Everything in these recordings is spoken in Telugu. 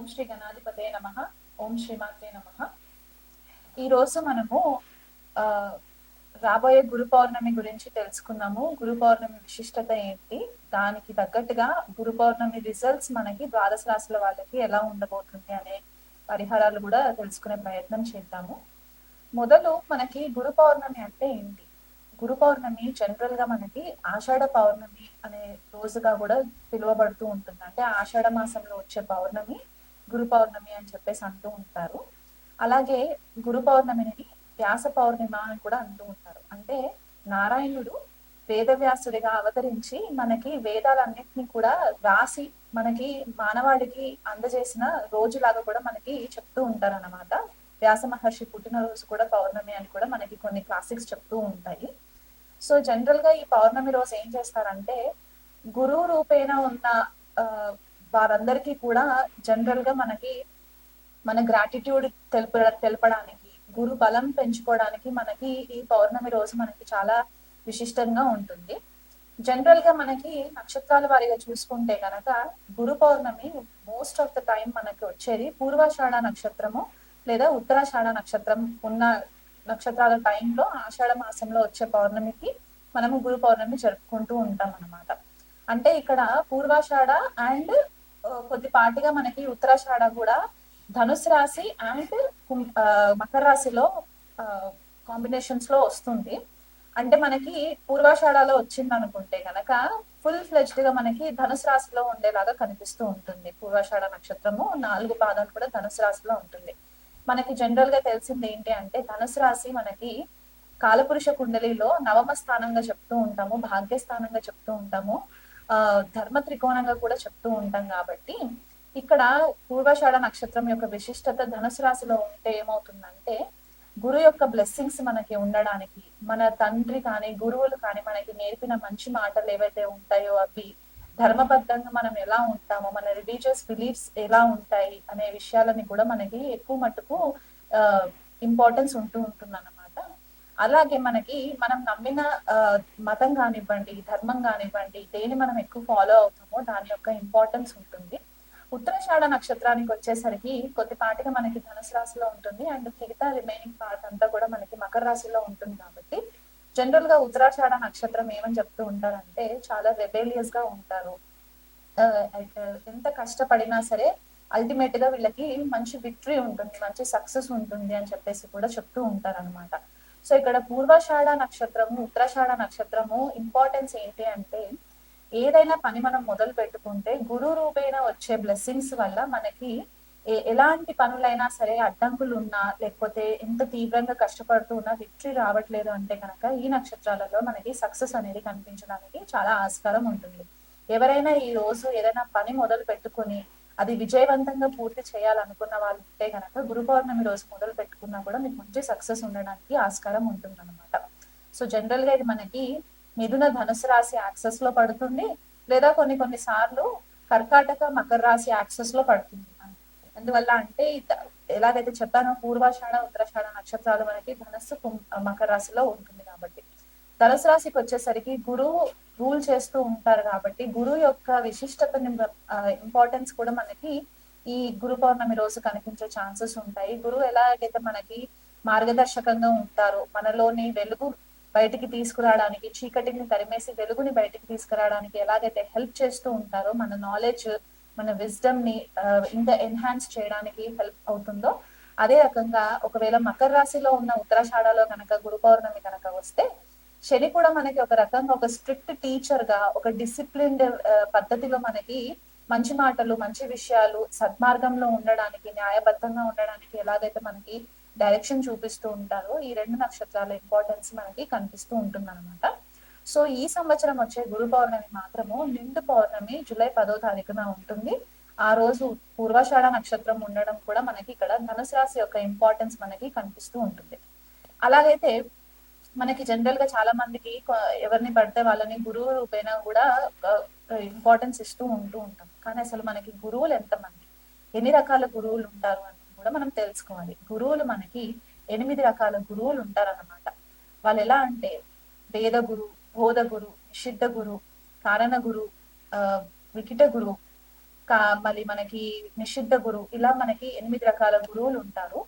ఓం శ్రీ గణాధిపతే నమః. ఓం శ్రీమాత్రే నమః. ఈరోజు మనము ఆ రాబోయే గురు పౌర్ణమి గురించి తెలుసుకున్నాము. గురు పౌర్ణమి విశిష్టత ఏంటి, దానికి తగ్గట్టుగా గురు పౌర్ణమి రిజల్ట్స్ మనకి ద్వాదశ రాశుల వాళ్ళకి ఎలా ఉండబోతుంది అనే పరిహారాలు కూడా తెలుసుకునే ప్రయత్నం చేద్దాము. మొదలు మనకి గురు పౌర్ణమి అంటే ఏంటి? గురు పౌర్ణమి జనరల్ గా మనకి ఆషాఢ పౌర్ణమి అనే రోజుగా కూడా పిలువబడుతూ ఉంటుంది. అంటే ఆషాఢ మాసంలో వచ్చే పౌర్ణమి గురు పౌర్ణమి అని చెప్పేసి అంటూ ఉంటారు. అలాగే గురు పౌర్ణమిని వ్యాస పౌర్ణిమ అని కూడా అంటూ ఉంటారు. అంటే నారాయణుడు వేదవ్యాసుడిగా అవతరించి మనకి వేదాలన్నింటినీ కూడా రాసి మనకి మానవాళికి అందజేసిన రోజులాగా కూడా మనకి చెప్తూ ఉంటారు అన్నమాట. వ్యాస మహర్షి పుట్టినరోజు కూడా పౌర్ణమి అని కూడా మనకి కొన్ని క్లాసిక్స్ చెప్తూ ఉంటాయి. సో జనరల్ గా ఈ పౌర్ణమి రోజు ఏం చేస్తారంటే, గురువు రూపేణ ఉన్న ఆ వారందరికీ కూడా జనరల్ గా మనకి మన గ్రాటిట్యూడ్ తెలపడానికి, గురు బలం పెంచుకోవడానికి మనకి ఈ పౌర్ణమి రోజు మనకి చాలా విశిష్టంగా ఉంటుంది. జనరల్ గా మనకి నక్షత్రాల వారిగా చూసుకుంటే కనుక గురు పౌర్ణమి మోస్ట్ ఆఫ్ ద టైం మనకి వచ్చేది పూర్వాషాఢ నక్షత్రము లేదా ఉత్తరాషాఢ నక్షత్రం ఉన్న నక్షత్రాల టైంలో ఆషాఢ మాసంలో వచ్చే పౌర్ణమికి మనము గురు పౌర్ణమి జరుపుకుంటూ ఉంటాం అన్నమాట. అంటే ఇక్కడ పూర్వాషాఢ అండ్ కొద్దిపాటిగా మనకి ఉత్తరాషాఢ కూడా ధనుసు రాశి అండ్ మకర రాశిలో కాంబినేషన్స్ లో వస్తుంది. అంటే మనకి పూర్వాషాఢలో వచ్చింది అనుకుంటే గనక ఫుల్ ఫ్లెజ్డ్ గా మనకి ధనుసు రాశిలో ఉండేలాగా కనిపిస్తూ ఉంటుంది. పూర్వాషాఢ నక్షత్రము 4 పాదాలు కూడా ధనుసు రాశిలో ఉంటుంది. మనకి జనరల్ గా తెలిసింది ఏంటి అంటే, ధనుసు రాశి మనకి కాలపురుష కుండలిలో నవమ స్థానంగా చెప్తూ ఉంటాము, భాగ్యస్థానంగా చెప్తూ ఉంటాము, ధర్మ త్రికోణంగా కూడా చెప్తూ ఉంటాం. కాబట్టి ఇక్కడ పూర్వాషాఢ నక్షత్రం యొక్క విశిష్టత ధనుసు రాశిలో ఉంటే ఏమవుతుందంటే, గురు యొక్క బ్లెస్సింగ్స్ మనకి ఉండడానికి, మన తండ్రి కానీ గురువులు కానీ మనకి నేర్పిన మంచి మాటలు ఏవైతే ఉంటాయో అవి ధర్మబద్ధంగా మనం ఎలా ఉంటామో, మన రిలీజియస్ బిలీఫ్స్ ఎలా ఉంటాయి అనే విషయాలని కూడా మనకి ఎక్కువ మట్టుకు ఇంపార్టెన్స్ ఉంటూ ఉంటుంది అన్నమాట. అలాగే మనకి మనం నమ్మిన మతం కానివ్వండి, ధర్మం కానివ్వండి, దేని మనం ఎక్కువ ఫాలో అవుతామో దాని యొక్క ఇంపార్టెన్స్ ఉంటుంది. ఉత్తరాషాఢ నక్షత్రానికి వచ్చేసరికి కొద్దిపాటిగా మనకి ధనుసు రాశిలో ఉంటుంది అండ్ మిగతా రిమైనింగ్ పార్ట్ అంతా కూడా మనకి మకర రాశిలో ఉంటుంది. కాబట్టి జనరల్ గా ఉత్తరాషాఢ నక్షత్రం ఏమని చెప్తూ ఉంటారంటే, చాలా రెబేలియస్ గా ఉంటారు, ఎంత కష్టపడినా సరే అల్టిమేట్ గా వీళ్ళకి మంచి విక్టరీ ఉంటుంది, మంచి సక్సెస్ ఉంటుంది అని చెప్పేసి కూడా చెప్తూ ఉంటారు అనమాట. సో ఇక్కడ పూర్వాషాఢ నక్షత్రము ఉత్తరాషాఢ నక్షత్రము ఇంపార్టెన్స్ ఏంటి అంటే, ఏదైనా పని మనం మొదలు పెట్టుకుంటే గురు రూపేణ వచ్చే బ్లెస్సింగ్స్ వల్ల మనకి ఎలాంటి పనులైనా సరే అడ్డంకులు ఉన్నా, లేకపోతే ఎంత తీవ్రంగా కష్టపడుతూ ఉన్నా విక్టరీ రావట్లేదు అంటే కనుక ఈ నక్షత్రాలలో మనకి సక్సెస్ అనేది కనిపించడానికి చాలా ఆస్కారం ఉంటుంది. ఎవరైనా ఈ రోజు ఏదైనా పని మొదలు పెట్టుకుని అది విజయవంతంగా పూర్తి చేయాలనుకున్న వాళ్ళు ఉంటే కనుక గురు పౌర్ణమి రోజు మొదలు పెట్టుకున్నా కూడా మీకు మంచి సక్సెస్ ఉండడానికి ఆస్కారం ఉంటుంది అనమాట. సో జనరల్ గా ఇది మనకి మిథున ధనుసు రాశి యాక్సెస్ లో పడుతుంది, లేదా కొన్ని సార్లు కర్కాటక మకర రాశి యాక్సెస్ లో పడుతుంది. అందువల్ల అంటే ఎలాగైతే చెప్పానో పూర్వాషాఢ ఉత్తరాషాఢ నక్షత్రాలు మనకి ధనస్సు మకర రాశిలో ఉంటుంది. కాబట్టి ధనుసు రాశికి వచ్చేసరికి గురువు రూల్ చేస్తూ ఉంటారు. కాబట్టి గురువు యొక్క విశిష్టతని ఇంపార్టెన్స్ కూడా మనకి ఈ గురు పౌర్ణమి రోజు కనిపించే ఛాన్సెస్ ఉంటాయి. గురువు ఎలాగైతే మనకి మార్గదర్శకంగా ఉంటారో, మనలోని వెలుగు బయటికి తీసుకురావడానికి, చీకటిని తరిమేసి వెలుగుని బయటికి తీసుకురావడానికి ఎలాగైతే హెల్ప్ చేస్తూ ఉంటారో, మన నాలెడ్జ్ మన విజ్డమ్ ని ఇంకా ఎన్హాన్స్ చేయడానికి హెల్ప్ అవుతుందో, అదే రకంగా ఒకవేళ మకర రాశిలో ఉన్న ఉత్తరాషాఢలో కనుక గురు పౌర్ణమి కనుక వస్తే, శని కూడా మనకి ఒక రకంగా ఒక స్ట్రిక్ట్ టీచర్ గా, ఒక డిసిప్లిన్డ్ పద్ధతిలో మనకి మంచి మాటలు, మంచి విషయాలు, సద్మార్గంలో ఉండడానికి, న్యాయబద్ధంగా ఉండడానికి ఎలాగైతే మనకి డైరెక్షన్ చూపిస్తూ ఉంటారో, ఈ 2 నక్షత్రాల ఇంపార్టెన్స్ మనకి కనిపిస్తూ ఉంటుంది అనమాట. సో ఈ సంవత్సరం వచ్చే గురు పౌర్ణమి మాత్రము నిండు పౌర్ణమి జూలై 10వ తారీఖున ఉంటుంది. ఆ రోజు పూర్వాషాఢ నక్షత్రం ఉండడం కూడా మనకి ఇక్కడ ధనుసు రాశి యొక్క ఇంపార్టెన్స్ మనకి కనిపిస్తూ ఉంటుంది. అలాగైతే మనకి జనరల్ గా చాలా మందికి ఎవరిని పడితే వాళ్ళని గురువు రూపేణ కూడా ఇంపార్టెన్స్ ఇస్తూ ఉంటాం. కానీ అసలు మనకి గురువులు ఎంతమంది, ఎన్ని రకాల గురువులు ఉంటారు అని కూడా మనం తెలుసుకోవాలి. గురువులు మనకి 8 రకాల గురువులు ఉంటారన్నమాట. వాళ్ళు ఎలా అంటే వేద గురు, బోధ గురు, నిషిద్ధ గురు, కారణ గురు, వికిట గురు, మళ్ళీ మనకి నిషిద్ధ గురువు, ఇలా మనకి 8 రకాల గురువులు ఉంటారు.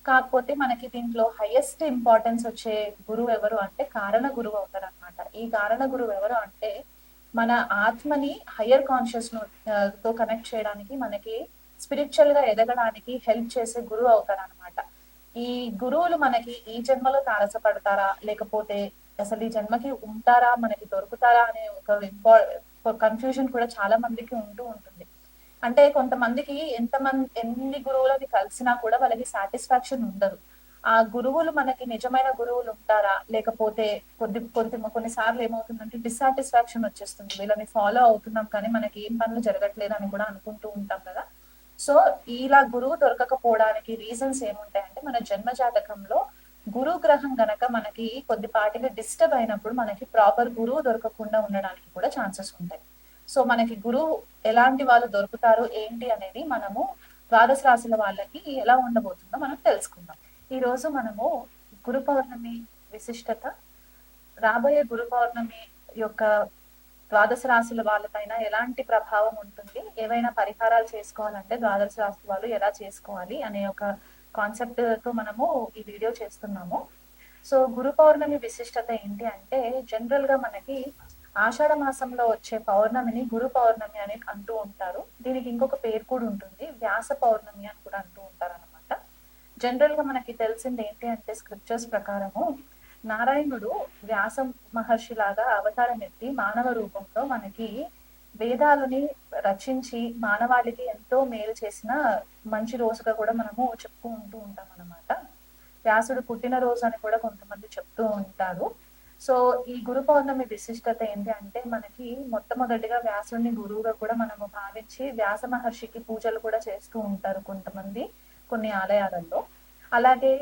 కాకపోతే మనకి దీంట్లో హైయెస్ట్ ఇంపార్టెన్స్ వచ్చే గురువు ఎవరు అంటే కారణ గురువు అవుతారు అనమాట. ఈ కారణ గురువు ఎవరు అంటే మన ఆత్మని హయ్యర్ కాన్షియస్ తో కనెక్ట్ చేయడానికి, మనకి స్పిరిచువల్ గా ఎదగడానికి హెల్ప్ చేసే గురువు అవుతారు అనమాట. ఈ గురువులు మనకి ఈ జన్మలో తారసపడతారా, లేకపోతే అసలు ఈ జన్మకి ఉంటారా, మనకి దొరుకుతారా అనే ఒక కన్ఫ్యూజన్ కూడా చాలా మందికి ఉంటూ ఉంటుంది. అంటే కొంతమందికి ఎన్ని గురువులని కలిసినా కూడా వాళ్ళకి సాటిస్ఫాక్షన్ ఉండదు. ఆ గురువులు మనకి నిజమైన గురువులు ఉంటారా, లేకపోతే కొన్నిసార్లు ఏమవుతుందంటే డిస్సాటిస్ఫాక్షన్ వచ్చేస్తుంది. వీళ్ళని ఫాలో అవుతున్నాం కానీ మనకి ఏం పనులు జరగట్లేదు అని కూడా అనుకుంటూ ఉంటాం కదా. సో ఇలా గురువు దొరకకపోవడానికి రీజన్స్ ఏముంటాయంటే మన జన్మ జాతకంలో గురు గ్రహం గనక మనకి కొద్దిపాటిగా డిస్టర్బ్ అయినప్పుడు మనకి ప్రాపర్ గురువు దొరకకుండా ఉండడానికి కూడా ఛాన్సెస్ ఉంటాయి. సో మనకి గురువు ఎలాంటి వాళ్ళు దొరుకుతారు ఏంటి అనేది మనము ద్వాదశ రాశుల వాళ్ళకి ఎలా ఉండబోతుందో మనం తెలుసుకుందాం. ఈ రోజు మనము గురు పౌర్ణమి విశిష్టత, రాబోయే గురు పౌర్ణమి యొక్క ద్వాదశ రాశుల వాళ్ళపైన ఎలాంటి ప్రభావం ఉంటుంది, ఏవైనా పరిహారాలు చేసుకోవాలంటే ద్వాదశ రాశి వాళ్ళు ఎలా చేసుకోవాలి అనే ఒక కాన్సెప్ట్ తో మనము ఈ వీడియో చేస్తున్నాము. సో గురు పౌర్ణమి విశిష్టత ఏంటి అంటే జనరల్ గా మనకి ఆషాఢ మాసంలో వచ్చే పౌర్ణమిని గురు పౌర్ణమి అని అంటూ ఉంటారు. దీనికి ఇంకొక పేరు కూడా ఉంటుంది, వ్యాస పౌర్ణమి అని కూడా అంటూ ఉంటారు అనమాట. జనరల్ గా మనకి తెలిసింది ఏంటి అంటే స్క్రిప్చర్స్ ప్రకారము నారాయణుడు వ్యాస మహర్షి లాగా అవతారం ఎత్తి మానవ రూపంలో మనకి వేదాలని రచించి మానవాళికి ఎంతో మేలు చేసిన మంచి రోజుగా కూడా మనము చెప్పుతూ ఉంటాం అన్నమాట. వ్యాసుడు పుట్టిన రోజు అని కూడా కొంతమంది చెప్తూ ఉంటారు. సో ఈ గురు పౌర్ణమి విశిష్టత ఏంటి అంటే మనకి మొట్టమొదటిగా వ్యాసుడిని గురువుగా కూడా మనము భావించి వ్యాస మహర్షికి పూజలు కూడా చేస్తూ ఉంటారు కొంతమంది కొన్ని ఆలయాలలో. అలాగే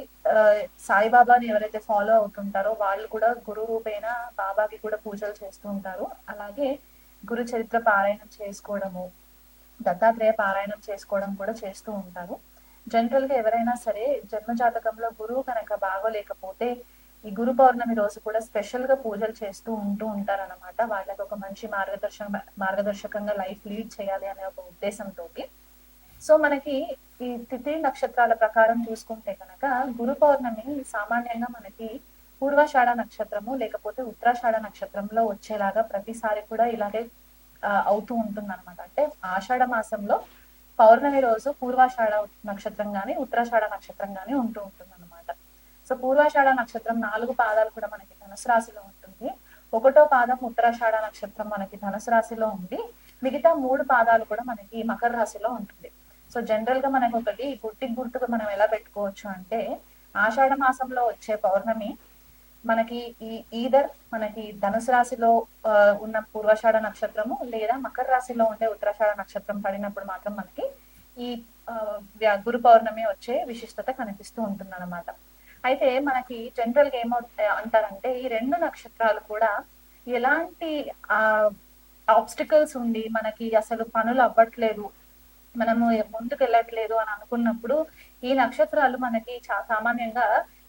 సాయిబాబాని ఎవరైతే ఫాలో అవుతుంటారో వాళ్ళు కూడా గురు రూపేణ బాబాకి కూడా పూజలు చేస్తూ ఉంటారు. అలాగే గురు చరిత్ర పారాయణం చేసుకోవడము, దత్తాత్రేయ పారాయణం చేసుకోవడం కూడా చేస్తూ ఉంటారు. జనరల్ గా ఎవరైనా సరే జన్మ జాతకంలో గురువు కనుక బాగోలేకపోతే ఈ గురు పౌర్ణమి రోజు కూడా స్పెషల్ గా పూజలు చేస్తూ ఉంటారు అనమాట. వాళ్ళకి ఒక మంచి మార్గదర్శకంగా లైఫ్ లీడ్ చేయాలి అనే ఒక ఉద్దేశంతో. సో మనకి ఈ తిథి నక్షత్రాల ప్రకారం చూసుకుంటే కనుక గురు పౌర్ణమి సామాన్యంగా మనకి పూర్వాషాఢ నక్షత్రము లేకపోతే ఉత్తరాషాఢ నక్షత్రంలో వచ్చేలాగా ప్రతిసారి కూడా ఇలాగే అవుతూ ఉంటుంది అనమాట. అంటే ఆషాఢ మాసంలో పౌర్ణమి రోజు పూర్వాషాఢ నక్షత్రం గాని ఉత్తరాషాఢ నక్షత్రం గాని ఉంటూ ఉంటుంది అనమాట. సో పూర్వాషాఢ నక్షత్రం 4 పాదాలు కూడా మనకి ధనుసు రాశిలో ఉంటుంది. 1వ పాదం ఉత్తరాషాఢ నక్షత్రం మనకి ధనుసు రాశిలో ఉంది. మిగతా 3 పాదాలు కూడా మనకి మకర రాశిలో ఉంటుంది. సో జనరల్ గా మనకి ఒకటి గుర్తుగా మనం ఎలా పెట్టుకోవచ్చు అంటే ఆషాఢ మాసంలో వచ్చే పౌర్ణమి మనకి మనకి ధనుసు రాశిలో ఉన్న పూర్వాషాఢ నక్షత్రము లేదా మకర రాశిలో ఉండే ఉత్తరాషాఢ నక్షత్రం పడినప్పుడు మాత్రం మనకి ఈ గురు పౌర్ణమి వచ్చే విశిష్టత కనిపిస్తూ ఉంటుంది అనమాట. అయితే మనకి జనరల్ గా అంటారంటే ఈ 2 నక్షత్రాలు కూడా ఎలాంటి ఆబ్స్టికల్స్ ఉండి మనకి అసలు పనులు అవ్వట్లేదు, మనము ముందుకు వెళ్ళట్లేదు అని అనుకున్నప్పుడు ఈ నక్షత్రాలు మనకి సామాన్యంగా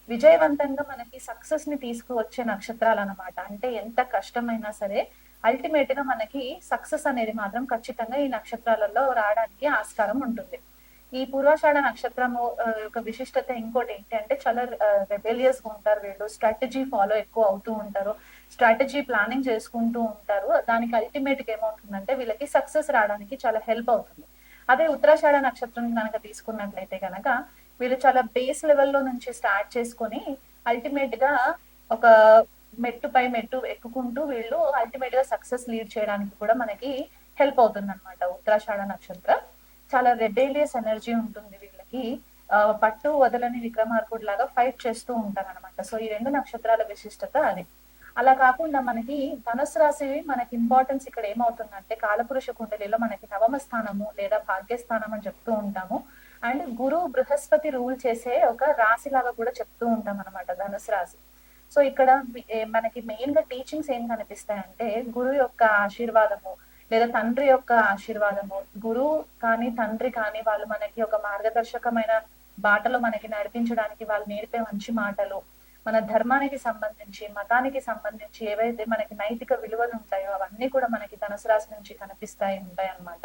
విజయవంతంగా మనకి సక్సెస్ ని తీసుకువచ్చే నక్షత్రాలు అనమాట. అంటే ఎంత కష్టమైనా సరే అల్టిమేట్ గా మనకి సక్సెస్ అనేది మాత్రం ఖచ్చితంగా ఈ నక్షత్రాలలో రావడానికి ఆస్కారం ఉంటుంది. ఈ పూర్వాషాఢ నక్షత్రము యొక్క విశిష్టత ఇంకోటి ఏంటి అంటే చాలా రెబెలియస్ గా ఉంటారు వీళ్ళు, స్ట్రాటజీ ఫాలో ఎక్కువ అవుతూ ఉంటారు, స్ట్రాటజీ ప్లానింగ్ చేసుకుంటూ ఉంటారు. దానికి అల్టిమేట్ గా ఏమవుతుందంటే వీళ్ళకి సక్సెస్ రావడానికి చాలా హెల్ప్ అవుతుంది. అదే ఉత్తరాషాఢ నక్షత్రం కనుక తీసుకున్నట్లయితే కనుక వీళ్ళు చాలా బేస్ లెవెల్లో నుంచి స్టార్ట్ చేసుకొని అల్టిమేట్ గా ఒక మెట్టు పై మెట్టు ఎక్కుకుంటూ వీళ్ళు అల్టిమేట్ గా సక్సెస్ లీడ్ చేయడానికి కూడా మనకి హెల్ప్ అవుతుంది అనమాట. ఉత్తరాషాఢ నక్షత్రం చాలా రెబేలియస్ ఎనర్జీ ఉంటుంది వీళ్ళకి, పట్టు వదలని విక్రమార్కుడు లాగా ఫైట్ చేస్తూ ఉంటారు అనమాట. సో ఈ 2 నక్షత్రాల విశిష్టత అది. అలా కాకుండా మనకి ధనుసు రాశి మనకి ఇంపార్టెన్స్ ఇక్కడ ఏమవుతుందంటే కాలపురుష కుండలిలో మనకి నవమ స్థానము లేదా భాగ్యస్థానం అని చెప్తూ ఉంటాము. అండ్ గురు బృహస్పతి రూల్ చేసే ఒక రాశి లాగా కూడా చెప్తూ ఉంటాం అనమాట ధనుసు రాశి. సో ఇక్కడ మనకి మెయిన్ గా టీచింగ్స్ ఏం కనిపిస్తాయంటే గురు యొక్క ఆశీర్వాదము లేదా తండ్రి యొక్క ఆశీర్వాదము, గురువు కానీ తండ్రి కానీ వాళ్ళు మనకి ఒక మార్గదర్శకమైన బాటలో మనకి నడిపించడానికి వాళ్ళు నేర్పే మంచి మాటలు, మన ధర్మానికి సంబంధించి మతానికి సంబంధించి ఏవైతే మనకి నైతిక విలువలు ఉంటాయో అవన్నీ కూడా మనకి ధనుసు రాశి నుంచి కనిపిస్తాయి ఉంటాయి అన్నమాట.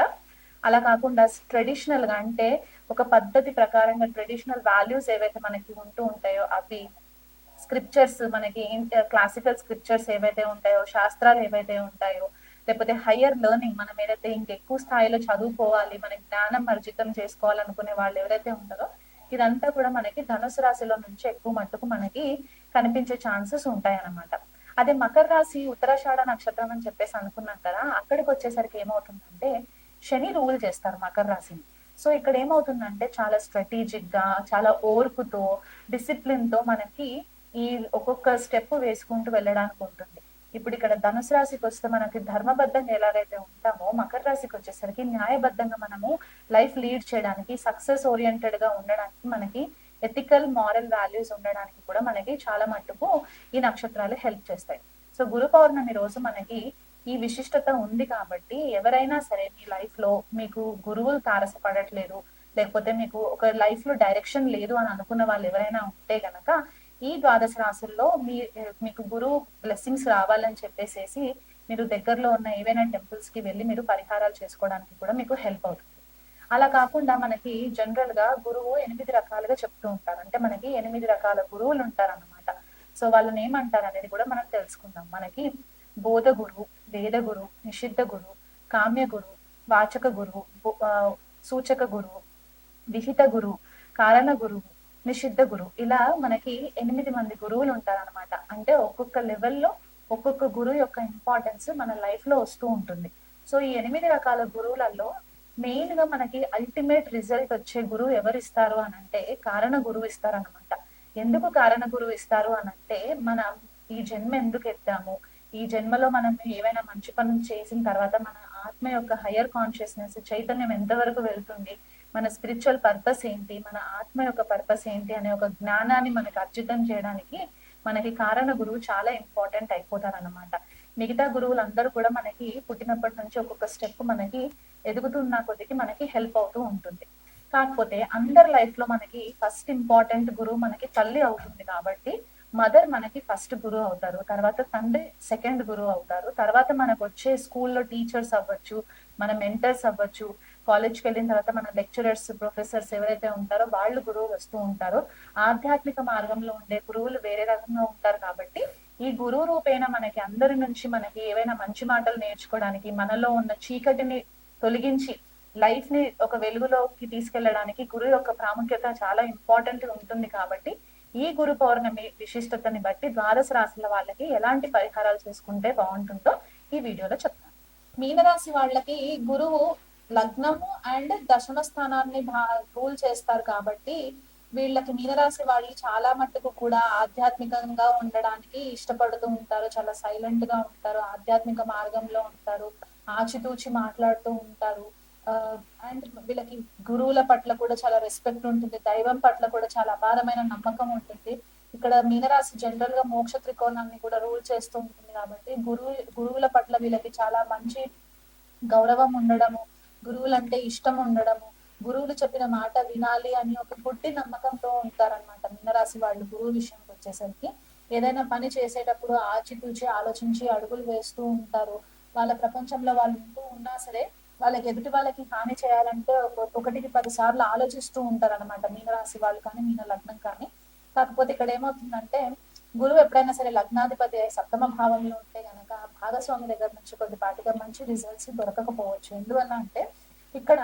అలా కాకుండా ట్రెడిషనల్ గా అంటే ఒక పద్ధతి ప్రకారంగా ట్రెడిషనల్ వాల్యూస్ ఏవైతే మనకి ఉంటూ ఉంటాయో అవి, స్క్రిప్చర్స్ మనకి క్లాసికల్ స్క్రిప్చర్స్ ఏవైతే ఉంటాయో, శాస్త్రాలు ఏవైతే ఉంటాయో, లేకపోతే హయ్యర్ లెర్నింగ్ మనం ఏదైతే ఇంకెక్కువ స్థాయిలో చదువుకోవాలి, మన జ్ఞానం అర్జితం చేసుకోవాలనుకునే వాళ్ళు ఎవరైతే ఉంటారో ఇదంతా కూడా మనకి ధనుసు రాశిలో నుంచి ఎక్కువ మట్టుకు మనకి కనిపించే ఛాన్సెస్ ఉంటాయి అన్నమాట. అదే మకర రాశి ఉత్తరాషాఢ నక్షత్రం అని చెప్పేసి అనుకున్నాం కదా, అక్కడికి వచ్చేసరికి ఏమవుతుందంటే శని రూల్ చేస్తారు మకర రాశిని. సో ఇక్కడ ఏమవుతుందంటే చాలా స్ట్రాటజిక్ గా, చాలా ఓర్పుతో, డిసిప్లిన్ తో మనకి ఈ ఒక్కొక్క స్టెప్ వేసుకుంటూ వెళ్ళడానికి ఉంటుంది. ఇప్పుడు ఇక్కడ ధనుసు రాశికి వస్తే మనకి ధర్మబద్ధంగా ఎలాగైతే ఉంటామో, మకర రాశికి వచ్చేసరికి న్యాయబద్ధంగా మనము లైఫ్ లీడ్ చేయడానికి, సక్సెస్ ఓరియంటెడ్ గా ఉండడానికి, మనకి ఎథికల్ మారల్ వాల్యూస్ ఉండడానికి కూడా మనకి చాలా మట్టుకు ఈ నక్షత్రాలు హెల్ప్ చేస్తాయి. సో గురు పౌర్ణమి రోజు మనకి ఈ విశిష్టత ఉంది కాబట్టి ఎవరైనా సరే మీ లైఫ్ లో మీకు గురువులు తారసపడట్లేదు, లేకపోతే మీకు ఒక లైఫ్ లో డైరెక్షన్ లేదు అని అనుకున్న వాళ్ళు ఎవరైనా ఉంటే గనక ఈ ద్వాదశ రాశుల్లో మీకు గురువు బ్లెస్సింగ్స్ రావాలని చెప్పేసేసి మీరు దగ్గరలో ఉన్న ఏవైనా టెంపుల్స్ కి వెళ్ళి మీరు పరిహారాలు చేసుకోవడానికి కూడా మీకు హెల్ప్ అవుతుంది. అలా కాకుండా మనకి జనరల్ గా గురువు 8 రకాలుగా చెప్తూ ఉంటారు. అంటే మనకి 8 రకాల గురువులు ఉంటారు అన్నమాట. సో వాళ్ళని ఏమంటారు అనేది కూడా మనం తెలుసుకుందాం. మనకి బోధ గురువు, వేద గురువు, నిషిద్ధ గురువు, కామ్య గురువు, వాచక గురువు, సూచక గురువు, విహిత గురువు, కారణ గురువు, నిషిద్ధ గురువు, ఇలా మనకి 8 మంది గురువులు ఉంటారు అనమాట. అంటే ఒక్కొక్క లెవెల్లో ఒక్కొక్క గురువు యొక్క ఇంపార్టెన్స్ మన లైఫ్ లో వస్తూ ఉంటుంది. సో ఈ 8 రకాల గురువులలో మెయిన్ గా మనకి అల్టిమేట్ రిజల్ట్ వచ్చే గురువు ఎవరు ఇస్తారు అని అంటే కారణ గురువు ఇస్తారు అనమాట. ఎందుకు కారణ గురువు ఇస్తారు అని అంటే మనం ఈ జన్మ ఎందుకు ఎత్తాము, ఈ జన్మలో మనం ఏవైనా మంచి పనులు చేసిన తర్వాత మన ఆత్మ యొక్క హయ్యర్ కాన్షియస్నెస్ చైతన్యం ఎంతవరకు వెళ్తుంది, మన స్పిరిచువల్ పర్పస్ ఏంటి, మన ఆత్మ యొక్క పర్పస్ ఏంటి అనే ఒక జ్ఞానాన్ని మనకి అర్జితం చేయడానికి మనకి కారణ గురువు చాలా ఇంపార్టెంట్ అయిపోతారు అనమాట. మిగతా గురువులు అందరూ కూడా మనకి పుట్టినప్పటి నుంచి ఒక్కొక్క స్టెప్ మనకి ఎదుగుతున్న కొద్దికి మనకి హెల్ప్ అవుతూ ఉంటుంది. కాకపోతే అందరి లైఫ్ లో మనకి ఫస్ట్ ఇంపార్టెంట్ గురువు మనకి తల్లి అవుతుంది కాబట్టి మదర్ మనకి ఫస్ట్ గురువు అవుతారు, తర్వాత తండ్రి సెకండ్ గురువు అవుతారు, తర్వాత మనకు వచ్చే స్కూల్లో టీచర్స్ అవ్వచ్చు, మన మెంటర్స్ అవ్వచ్చు, కాలేజ్కి వెళ్ళిన తర్వాత మన లెక్చరర్స్, ప్రొఫెసర్స్ ఎవరైతే ఉంటారో వాళ్ళు గురువులు వస్తూ ఉంటారు. ఆధ్యాత్మిక మార్గంలో ఉండే గురువులు వేరే రకంగా ఉంటారు కాబట్టి ఈ గురువు రూపేణ మనకి అందరి నుంచి మనకి ఏవైనా మంచి మాటలు నేర్చుకోవడానికి, మనలో ఉన్న చీకటిని తొలగించి లైఫ్ ని ఒక వెలుగులోకి తీసుకెళ్లడానికి గురువు యొక్క ప్రాముఖ్యత చాలా ఇంపార్టెంట్ ఉంటుంది. కాబట్టి ఈ గురు పౌర్ణమి విశిష్టతని బట్టి ద్వాదశ రాశుల వాళ్ళకి ఎలాంటి పరిహారాలు చేసుకుంటే బాగుంటుందో ఈ వీడియోలో చెప్తాను. మీనరాశి వాళ్ళకి గురువు లగ్నము అండ్ దశమ స్థానాన్ని రూల్ చేస్తారు కాబట్టి వీళ్ళకి మీనరాశి వాళ్ళు చాలా మట్టుకు కూడా ఆధ్యాత్మికంగా ఉండడానికి ఇష్టపడుతూ ఉంటారు, చాలా సైలెంట్ గా ఉంటారు, ఆధ్యాత్మిక మార్గంలో ఉంటారు, ఆచితూచి మాట్లాడుతూ ఉంటారు. అండ్ వీళ్ళకి గురువుల పట్ల కూడా చాలా రెస్పెక్ట్ ఉంటుంది, దైవం పట్ల కూడా చాలా అపారమైన నమ్మకం ఉంటుంది. ఇక్కడ మీనరాశి జనరల్ గా మోక్ష త్రికోణాన్ని కూడా రూల్ చేస్తూ ఉంటుంది కాబట్టి గురువుల పట్ల వీళ్ళకి చాలా మంచి గౌరవం ఉండడము, గురువులంటే ఇష్టం ఉండడము, గురువులు చెప్పిన మాట వినాలి అని ఒక గుడ్డి నమ్మకంతో ఉంటారనమాట మీనరాశి వాళ్ళు. గురువు విషయంకి వచ్చేసరికి ఏదైనా పని చేసేటప్పుడు ఆచితూచి ఆలోచించి అడుగులు వేస్తూ ఉంటారు. వాళ్ళ ప్రపంచంలో వాళ్ళు ఉంటూ ఉన్నా సరే వాళ్ళకి ఎదుటి వాళ్ళకి హాని చేయాలంటే ఒకటికి 10 సార్లు ఆలోచిస్తూ ఉంటారు అనమాట మీనరాశి వాళ్ళు కానీ, మీన లగ్నం కానీ. కాకపోతే ఇక్కడ ఏమవుతుందంటే గురువు ఎప్పుడైనా సరే లగ్నాధిపతి సప్తమ భావంలో ఉంటే గనక భాగస్వామి దగ్గర నుంచి కొద్దిపాటిగా మంచి రిజల్ట్స్ దొరకకపోవచ్చు. ఎందువల్ల అంటే ఇక్కడ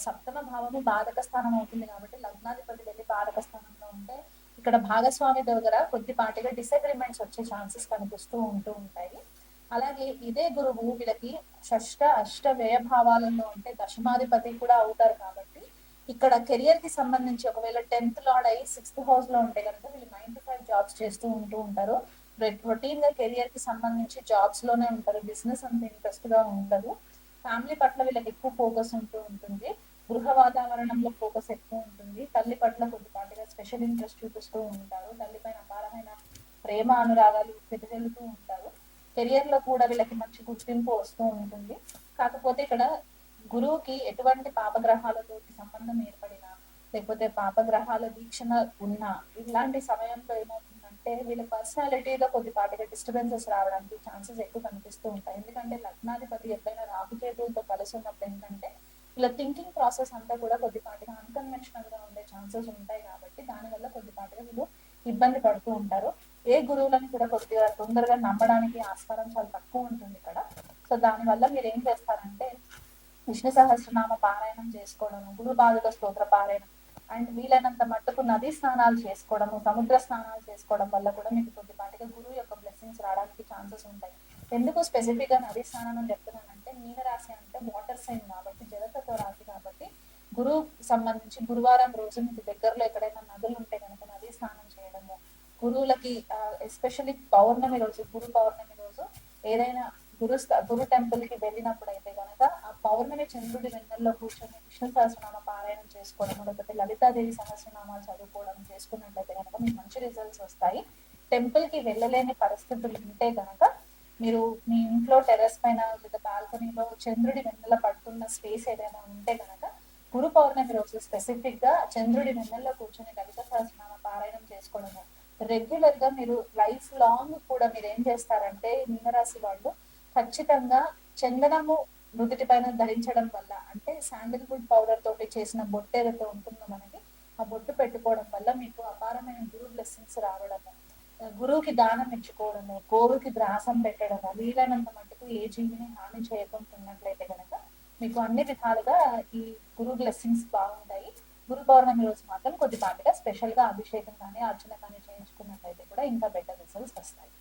సప్తమ భావము బాధక స్థానం అవుతుంది కాబట్టి లగ్నాధిపతి వెళ్ళి బాధక స్థానంలో ఉంటే ఇక్కడ భాగస్వామి దగ్గర కొద్దిపాటిగా డిసగ్రిమెంట్స్ వచ్చే ఛాన్సెస్ కనిపిస్తూ ఉంటాయి. అలాగే ఇదే గురువు వీళ్ళకి షష్ట అష్ట వ్యయ భావాలలో ఉంటే దశమాధిపతి కూడా అవుతారు కాబట్టి ఇక్కడ కెరియర్ కి సంబంధించి ఒకవేళ 10th లార్డ్ అయ్యి 6th హౌస్ లో ఉంటే కనుక వీళ్ళు 9 to 5 జాబ్స్ చేస్తూ ఉంటారు. రొటీన్ గా కెరియర్ కి సంబంధించి జాబ్స్ లోనే ఉంటారు, బిజినెస్ అంత ఇంట్రెస్ట్ గా ఉండదు. ఫ్యామిలీ పట్ల వీళ్ళకి ఎక్కువ ఫోకస్ ఉంటుంది, గృహ వాతావరణంలో ఫోకస్ ఎక్కువ ఉంటుంది, తల్లి పట్ల కొద్దిపాటిగా స్పెషల్ ఇంట్రెస్ట్ చూపిస్తూ ఉంటారు, తల్లి పైన అపారమైన ప్రేమ అనురాగాలు వెదజల్లుతూ ఉంటారు. కెరియర్ లో కూడా వీళ్ళకి మంచి గుర్తింపు వస్తూ ఉంటుంది. కాకపోతే ఇక్కడ గురువుకి ఎటువంటి పాపగ్రహాలతో సంబంధం ఏర్పడినా, లేకపోతే పాపగ్రహాల వీక్షణ ఉన్నా ఇలాంటి సమయంలో ఏమవుతుందంటే వీళ్ళ పర్సనాలిటీలో కొద్దిపాటిగా డిస్టర్బెన్సెస్ రావడానికి ఛాన్సెస్ ఎక్కువ కనిపిస్తూ ఉంటాయి. ఎందుకంటే లగ్నాధిపతి ఎప్పుడైనా రాహుకేతువులతో కలిసి ఉన్నప్పుడు ఏంటంటే ఇలా థింకింగ్ ప్రాసెస్ అంతా కూడా కొద్దిపాటిగా అన్కన్వెన్షనల్ గా ఉండే ఛాన్సెస్ ఉంటాయి కాబట్టి దానివల్ల కొద్దిపాటిగా వీళ్ళు ఇబ్బంది పడుతూ ఉంటారు. ఏ గురువులను కూడా కొద్దిగా తొందరగా నమ్మడానికి ఆస్కారం చాలా తక్కువ ఉంటుంది ఇక్కడ. సో దానివల్ల మీరు ఏం చేస్తారంటే విష్ణు సహస్రనామ పారాయణం చేసుకోవడము, గురు బాధక స్తోత్ర పారాయణం, అండ్ వీలైనంత మట్టుకు నదీ స్నానాలు చేసుకోవడము, సముద్ర స్నానాలు చేసుకోవడం వల్ల కూడా మీకు కొద్దిపాటిగా గురువు యొక్క బ్లెస్సింగ్స్ రావడానికి ఛాన్సెస్ ఉంటాయి. ఎందుకు స్పెసిఫిక్ గా నదీ స్నానం అని చెప్తున్నానంటే మీనరాశి అంటే వాటర్ సైన్ కాబట్టి, జలతత్వ రాశి కాబట్టి, గురువు సంబంధించి గురువారం రోజు మీకు దగ్గరలో ఎక్కడైనా నదులు ఉంటే కనుక నదీ స్నానం చేయడము, గురువులకి ఎస్పెషల్లీ పౌర్ణమి రోజు, గురు పౌర్ణమి రోజు ఏదైనా గురు టెంపుల్ కి వెళ్ళినప్పుడు అయితే కనుక ఆ పౌర్ణమి చంద్రుడి వెన్నెల్లో కూర్చొని విష్ణు సహస్రనామ పారాయణం చేసుకోవడం, లేకపోతే లలితాదేవి సహస్రనామాలు చదువుకోవడం చేసుకున్నట్లయితే కనుక మీకు మంచి రిజల్ట్స్ వస్తాయి. టెంపుల్ కి వెళ్ళలేని పరిస్థితులు ఉంటే కనుక మీరు మీ ఇంట్లో టెర్రస్ పైన లేదా బాల్కనీలో చంద్రుడి వెన్నెల పడుతున్న స్పేస్ ఏదైనా ఉంటే కనుక గురు పౌర్ణమి రోజు స్పెసిఫిక్ గా చంద్రుడి వెన్నెల్లో కూర్చొని లలిత సహస్రనామ పారాయణం చేసుకోవడము, రెగ్యులర్ గా మీరు లైఫ్ లాంగ్ కూడా మీరు ఏం చేస్తారంటే మీనరాశి వాళ్ళు ఖచ్చితంగా చందనము నుదుటి పైన ధరించడం వల్ల, అంటే శాండిల్వుడ్ పౌడర్ తోటి చేసిన బొట్టు ఏదైతే ఉంటుందో మనకి ఆ బొట్టు పెట్టుకోవడం వల్ల మీకు అపారమైన గురు బ్లెస్సింగ్స్ రావడము, గురువుకి దానం ఇచ్చుకోవడము, గోవుకి గ్రాసం పెట్టడము, వీలైనంత మట్టుకు ఏ జీవిని హాని చేయకుండా ఉన్నట్లయితే కనుక మీకు అన్ని విధాలుగా ఈ గురు బ్లెస్సింగ్స్ బాగుంటాయి. గురు పౌర్ణమి రోజు మాత్రం కొద్దిపాటిగా స్పెషల్ గా అభిషేకం కానీ అర్చన కానీ చేయించుకున్నట్లయితే కూడా ఇంకా బెటర్ రిజల్ట్స్ వస్తాయి.